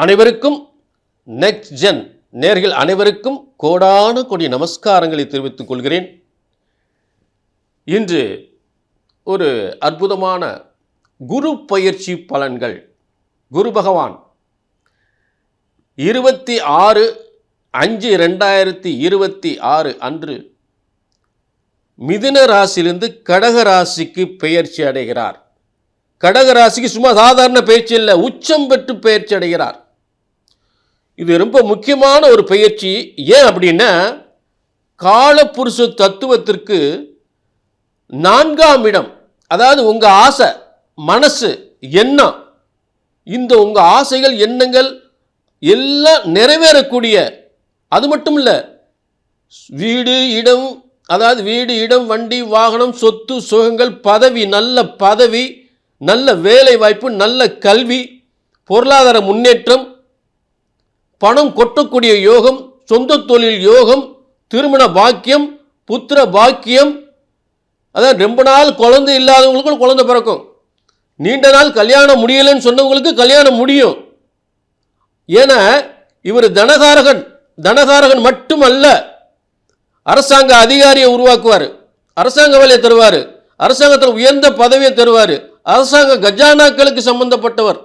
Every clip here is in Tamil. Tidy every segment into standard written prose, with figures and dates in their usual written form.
அனைவருக்கும் நெக்ஸ்ட் ஜென் நேர்கள் அனைவருக்கும் கோடான கோடி நமஸ்காரங்களை தெரிவித்துக் கொள்கிறேன். இன்று ஒரு அற்புதமான குரு பயிற்சி பலன்கள். குரு பகவான் 26/5/2026 அன்று மிதுன ராசியிலிருந்து கடக ராசிக்கு பெயர்ச்சி அடைகிறார். கடக ராசிக்கு சும்மா சாதாரண பயிற்சி இல்லை, உச்சம் பெற்று பெயர்ச்சி அடைகிறார். இது ரொம்ப முக்கியமான ஒரு பயிற்சி. ஏன் அப்படின்னா, காலபுருஷ தத்துவத்திற்கு 4ஆம் இடம், அதாவது உங்க ஆசை, மனசு, எண்ணம், இந்த உங்க ஆசைகள் எண்ணங்கள் எல்லாம் நிறைவேறக்கூடிய, அது மட்டும் இல்லை, வீடு இடம், அதாவது வீடு இடம் வண்டி வாகனம் சொத்து சுகங்கள் பதவி, நல்ல பதவி, நல்ல வேலை வாய்ப்பு, நல்ல கல்வி, பொருளாதார முன்னேற்றம், பணம் கொட்டக்கூடிய யோகம், சொந்த தொழில் யோகம், திருமண பாக்கியம், புத்திர பாக்கியம், அதாவது ரொம்ப நாள் குழந்தை இல்லாதவங்களுக்கு குழந்தை பிறக்கும், நீண்ட நாள் கல்யாணம் முடியலைன்னு சொன்னவங்களுக்கு கல்யாணம் முடியும். ஏன்னா இவர் தனகாரகன் மட்டுமல்ல, அரசாங்க அதிகாரியை உருவாக்குவார், அரசாங்க வேலையை தருவார், அரசாங்கத்தில் உயர்ந்த பதவியை தருவார், அரசாங்க கஜானாக்களுக்கு சம்பந்தப்பட்டவர்.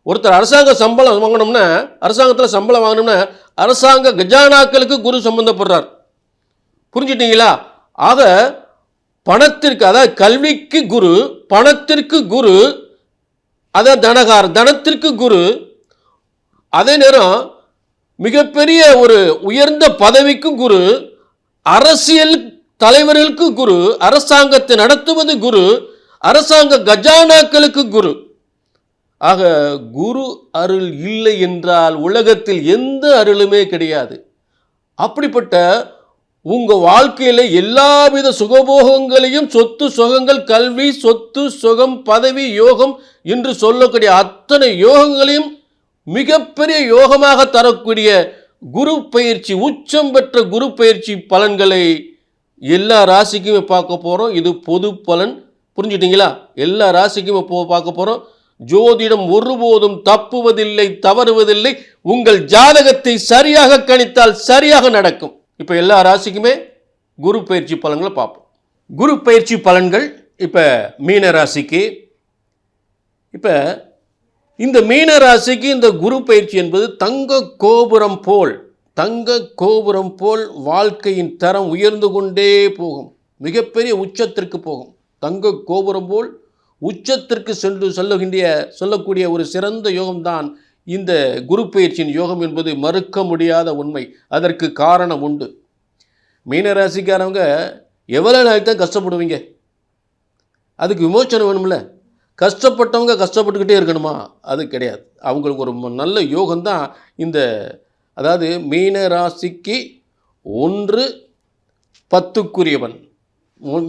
ஒருத்தர் அரசாங்க சம்பளம் வாங்கணும்னா, அரசாங்கத்தில் சம்பளம் வாங்கணும்னா அரசாங்க கஜானாக்களுக்கு குரு சம்பந்தப்படுறார். புரிஞ்சுட்டீங்களா? ஆக பணத்திற்கு, அதாவது கல்விக்கு குரு, பணத்திற்கு குரு, அதாவது தனத்திற்கு குரு, அதே நேரம் மிகப்பெரிய ஒரு உயர்ந்த பதவிக்கு குரு, அரசியல் தலைவர்களுக்கு குரு, அரசாங்கத்தை நடத்துவது குரு, அரசாங்க கஜானாக்களுக்கு குரு. ஆக குரு அருள் இல்லை என்றால் உலகத்தில் எந்த அருளுமே கிடையாது. அப்படிப்பட்ட உங்க வாழ்க்கையில எல்லாவித சுகபோகங்களையும், சொத்து சுகங்கள், கல்வி, சொத்து சுகம், பதவி, யோகம் என்று சொல்லக்கூடிய அத்தனை யோகங்களையும் மிகப்பெரிய யோகமாக தரக்கூடிய குரு பயிற்சி, உச்சம் பெற்ற குரு பயிற்சி பலன்களை எல்லா ராசிக்குமே பார்க்க போறோம். இது பொது பலன். புரிஞ்சுட்டீங்களா? எல்லா ராசிக்குமே பார்க்க போறோம். ஜோதிடம் ஒருபோதும் தப்புவதில்லை, தவறுவதில்லை. உங்கள் ஜாதகத்தை சரியாக கணித்தால் சரியாக நடக்கும். இப்ப எல்லா ராசிக்குமே குரு பயிற்சி பலன்களை பார்ப்போம். குரு பயிற்சி பலன்கள் இப்ப மீன ராசிக்கு. இப்ப இந்த மீன ராசிக்கு இந்த குரு பயிற்சி என்பது தங்க கோபுரம் போல் வாழ்க்கையின் தரம் உயர்ந்து கொண்டே போகும், மிகப்பெரிய உச்சத்திற்கு போகும். தங்க கோபுரம் போல் உச்சத்திற்கு சொல்லக்கூடிய ஒரு சிறந்த யோகம்தான் இந்த குரு பயிற்சியின் யோகம் என்பது மறுக்க முடியாத உண்மை. அதற்கு காரணம் உண்டு. மீனராசிக்காரவங்க எவ்வளோ நாள் தான் கஷ்டப்படுவீங்க? அதுக்கு விமோச்சனம் வேணும்ல. கஷ்டப்பட்டவங்க கஷ்டப்பட்டுக்கிட்டே இருக்கணுமா? அது கிடையாது. அவங்களுக்கு ஒரு நல்ல யோகம்தான் இந்த, அதாவது மீனராசிக்கு 1/10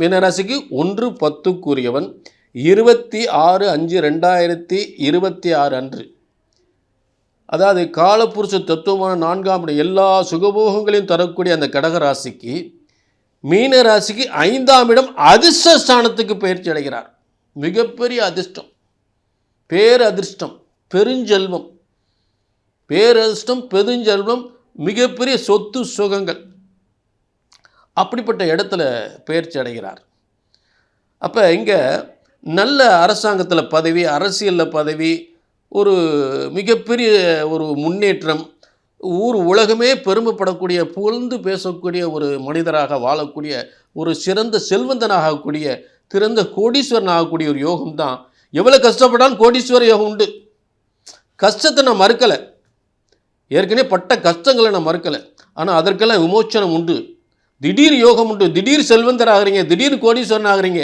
மீனராசிக்கு 1/10 26/5/2026 அன்று, அதாவது காலபுருஷ தத்துவமான 4ஆம் இடம், எல்லா சுகபோகங்களையும் தரக்கூடிய அந்த கடகராசிக்கு, மீன ராசிக்கு 5ஆம் இடம் அதிர்ஷ்டஸ்தானத்துக்கு பயிற்சி அடைகிறார். மிகப்பெரிய அதிர்ஷ்டம், பேரதிர்ஷ்டம், பெருஞ்செல்வம், மிகப்பெரிய சொத்து சுகங்கள், அப்படிப்பட்ட இடத்துல பயிற்சி அடைகிறார். அப்போ இங்கே நல்ல அரசாங்கத்தில் பதவி, அரசியலில் பதவி, ஒரு மிகப்பெரிய ஒரு முன்னேற்றம், உலகமே பெருமைப்படக்கூடிய, புகழ்ந்து பேசக்கூடிய ஒரு மனிதராக வாழக்கூடிய, ஒரு சிறந்த செல்வந்தனாகக்கூடிய, சிறந்த கோடீஸ்வரன் ஆகக்கூடிய ஒரு யோகம் தான். எவ்வளோ கஷ்டப்பட்டாலும் கோடீஸ்வர யோகம் உண்டு. கஷ்டத்தை நான் மறுக்கலை, ஏற்கனவே பட்ட கஷ்டங்களை நான் மறுக்கலை. ஆனால் அதற்கெல்லாம் விமோச்சனம் உண்டு. திடீர் யோகம் உண்டு. திடீர் செல்வந்தர் ஆகிறீங்க, திடீர் கோடீஸ்வரன் ஆகிறீங்க,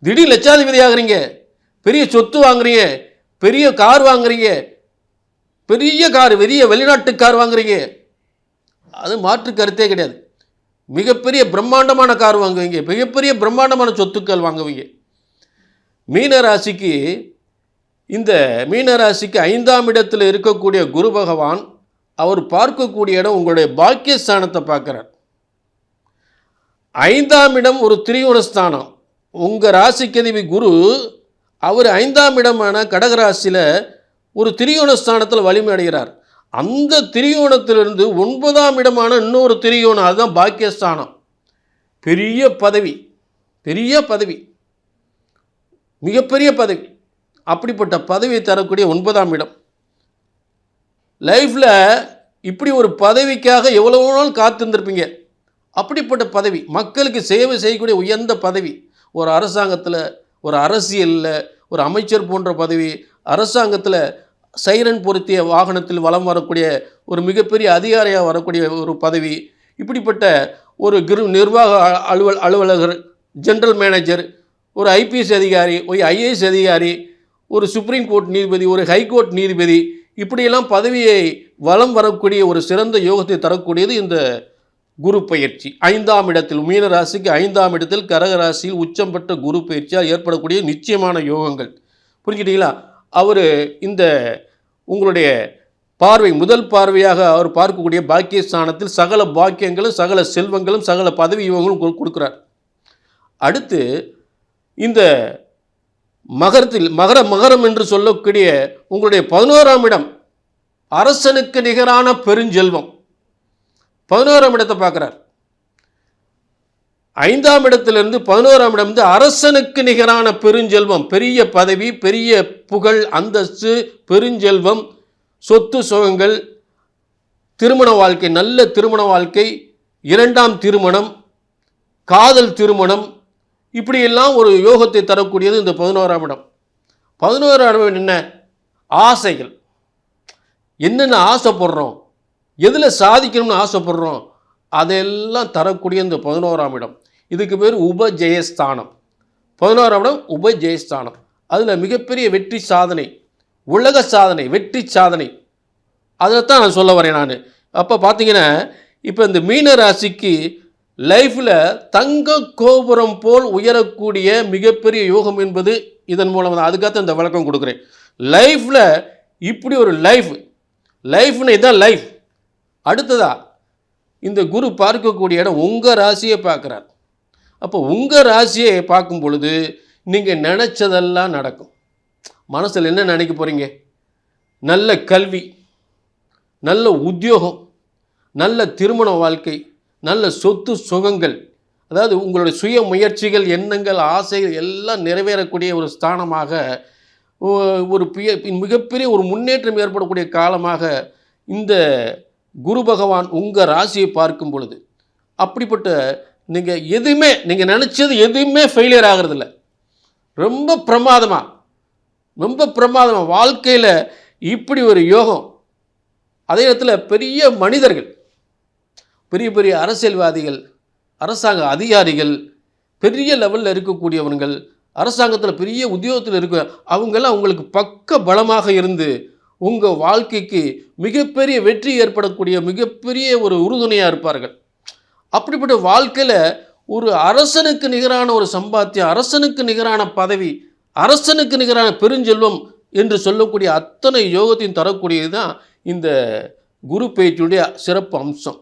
திடீர் லட்சாதிபதி ஆகிறீங்க, பெரிய சொத்து வாங்குறீங்க, பெரிய கார் வாங்குறீங்க, பெரிய வெளிநாட்டு கார் வாங்குறீங்க. அது மாற்று கருத்தே கிடையாது. மிகப்பெரிய பிரம்மாண்டமான கார் வாங்குவீங்க, மிகப்பெரிய பிரம்மாண்டமான சொத்துக்கள் வாங்குவீங்க. மீனராசிக்கு, இந்த மீனராசிக்கு 5ஆம் இடத்தில் இருக்கக்கூடிய குரு பகவான், அவர் பார்க்கக்கூடிய இடம் உங்களுடைய பாக்கியஸ்தானத்தை பார்க்கிறார். 5ஆம் இடம் ஒரு திரிகோணஸ்தானம். உங்கள் ராசிக்கதிபதி குரு அவர் 5ஆம் இடமான கடகராசியில் ஒரு திரியோண ஸ்தானத்தில் வலிமை அடைகிறார். அந்த திரியோணத்திலிருந்து 9ஆம் இடமான இன்னொரு திரியோணம், அதுதான் பாக்கியஸ்தானம். பெரிய பதவி, பெரிய பதவி, மிகப்பெரிய பதவி. அப்படிப்பட்ட பதவி தரக்கூடிய 9ஆம் இடம். லைஃப்பில் இப்படி ஒரு பதவிக்காக எவ்வளோ நாள் காத்திருந்திருப்பீங்க. அப்படிப்பட்ட பதவி, மக்களுக்கு சேவை செய்யக்கூடிய உயர்ந்த பதவி. ஒரு அரசாங்கத்தில், ஒரு அரசியலில் ஒரு அமைச்சர் போன்ற பதவி, அரசாங்கத்தில் சைரன் பொருத்திய வாகனத்தில் வலம் வரக்கூடிய ஒரு மிகப்பெரிய அதிகாரியாக வரக்கூடிய ஒரு பதவி. இப்படிப்பட்ட ஒரு நிர்வாக அலுவலகர், ஜெனரல் மேனேஜர், ஒரு ஐபிஎஸ் அதிகாரி, ஒரு ஐஏஎஸ் அதிகாரி, ஒரு சுப்ரீம் கோர்ட் நீதிபதி, ஒரு ஹைகோர்ட் நீதிபதி, இப்படியெல்லாம் பதவியை வலம் வரக்கூடிய ஒரு சிறந்த யோகத்தை தரக்கூடியது இந்த குரு பயிற்சி. 5ஆம் இடத்தில், மீன ராசிக்கு 5ஆம் இடத்தில் கடக ராசியில் உச்சம் பெற்ற குரு பயிற்சியால் ஏற்படக்கூடிய நிச்சயமான யோகங்கள். புரிஞ்சுட்டீங்களா? அவர் இந்த உங்களுடைய பார்வை, முதல் பார்வையாக அவர் பார்க்கக்கூடிய பாக்கியஸ்தானத்தில் சகல பாக்கியங்களும், சகல செல்வங்களும், சகல பதவி யோகங்களும் கொடுக்குறார். அடுத்து இந்த மகரம் என்று சொல்லக்கூடிய உங்களுடைய 11ஆம் இடம், அரசனுக்கு நிகரான பெருஞ்செல்வம். 11ஆம் இடத்தை பார்க்குறார். 5ஆம் இடத்திலிருந்து 11ஆம் இடம் வந்து அரசனுக்கு நிகரான பெருஞ்செல்வம், பெரிய பதவி, பெரிய புகழ், அந்தஸ்து, பெருஞ்செல்வம், சொத்து சுகங்கள், திருமண வாழ்க்கை, நல்ல திருமண வாழ்க்கை, 2ஆம் திருமணம், காதல் திருமணம், இப்படியெல்லாம் ஒரு யோகத்தை தரக்கூடியது இந்த 11ஆம் இடம். 11ஆம் இடம் என்ன? ஆசைகள். என்னென்ன ஆசைப்படுறோம், எதில் சாதிக்கணும்னு ஆசைப்படுறோம், அதெல்லாம் தரக்கூடிய இந்த 11ஆம் இடம். இதுக்கு பேர் உபஜெயஸ்தானம். 11ஆம் இடம் உபஜெயஸ்தானம். அதில் மிகப்பெரிய வெற்றி சாதனை, உலக சாதனை, வெற்றி சாதனை, அதை தான் நான் சொல்ல வரேன் நான். அப்போ பார்த்தீங்கன்னா, இப்போ இந்த மீன ராசிக்கு லைஃப்பில் தங்க கோபுரம் போல் உயரக்கூடிய மிகப்பெரிய யோகம் என்பது இதன் மூலம் தான். அதுக்காக இந்த விளக்கம் கொடுக்குறேன். லைஃப்பில் இப்படி ஒரு லைஃப்னு இதுதான் லைஃப். அடுத்ததா இந்த குரு பார்க்கக்கூடிய இடம் உங்கள் ராசியை பார்க்குறார். அப்போ உங்கள் ராசியை பார்க்கும் பொழுது நீங்கள் நினச்சதெல்லாம் நடக்கும். மனசில் என்ன நினைக்க போகிறீங்க? நல்ல கல்வி, நல்ல உத்தியோகம், நல்ல திருமண வாழ்க்கை, நல்ல சொத்து சுகங்கள், அதாவது உங்களுடைய சுய முயற்சிகள், எண்ணங்கள், ஆசைகள் எல்லாம் நிறைவேறக்கூடிய ஒரு ஸ்தானமாக, ஒரு மிகப்பெரிய ஒரு முன்னேற்றம் ஏற்படக்கூடிய காலமாக இந்த குரு பகவான் உங்கள் ராசியை பார்க்கும் பொழுது, அப்படிப்பட்ட நீங்கள் நினச்சது எதுவுமே ஃபெயிலியர் ஆகிறதில்ல. ரொம்ப பிரமாதமாக வாழ்க்கையில் இப்படி ஒரு யோகம். அதே நேரத்தில் பெரிய மனிதர்கள், பெரிய பெரிய அரசியல்வாதிகள், அரசாங்க அதிகாரிகள், பெரிய லெவலில் இருக்கக்கூடியவர்கள், அரசாங்கத்தில் பெரிய உத்தியோகத்தில் இருக்க அவங்கெல்லாம் உங்களுக்கு பக்க பலமாக இருந்து உங்கள் வாழ்க்கைக்கு மிகப்பெரிய வெற்றி ஏற்படக்கூடிய மிகப்பெரிய ஒரு உறுதுணையாக இருப்பார்கள். அப்படிப்பட்ட வாழ்க்கையில் ஒரு அரசனுக்கு நிகரான ஒரு சம்பாத்தியம், அரசனுக்கு நிகரான பதவி, அரசனுக்கு நிகரான பெருஞ்செல்வம் என்று சொல்லக்கூடிய அத்தனை யோகத்தையும் தரக்கூடியது தான் இந்த குரு பயிற்சியுடைய சிறப்பு அம்சம்.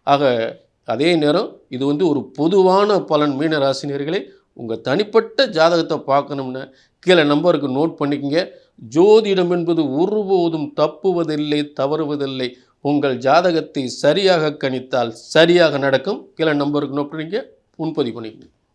ஆக அதே நேரம் இது ஒரு பொதுவான பலன். மீனராசினியர்களே, உங்கள் தனிப்பட்ட ஜாதகத்தை பார்க்கணும்னு கீழே நம்பருக்கு நோட் பண்ணிக்கங்க. ஜோதிடம் என்பது ஒருபோதும் தப்புவதில்லை, தவறுவதில்லை. உங்கள் ஜாதகத்தை சரியாக கணித்தால் சரியாக நடக்கும். கீழே நம்பருக்கு நோட் பண்ணிக்க, முன்பதிவு பண்ணிக்கங்க.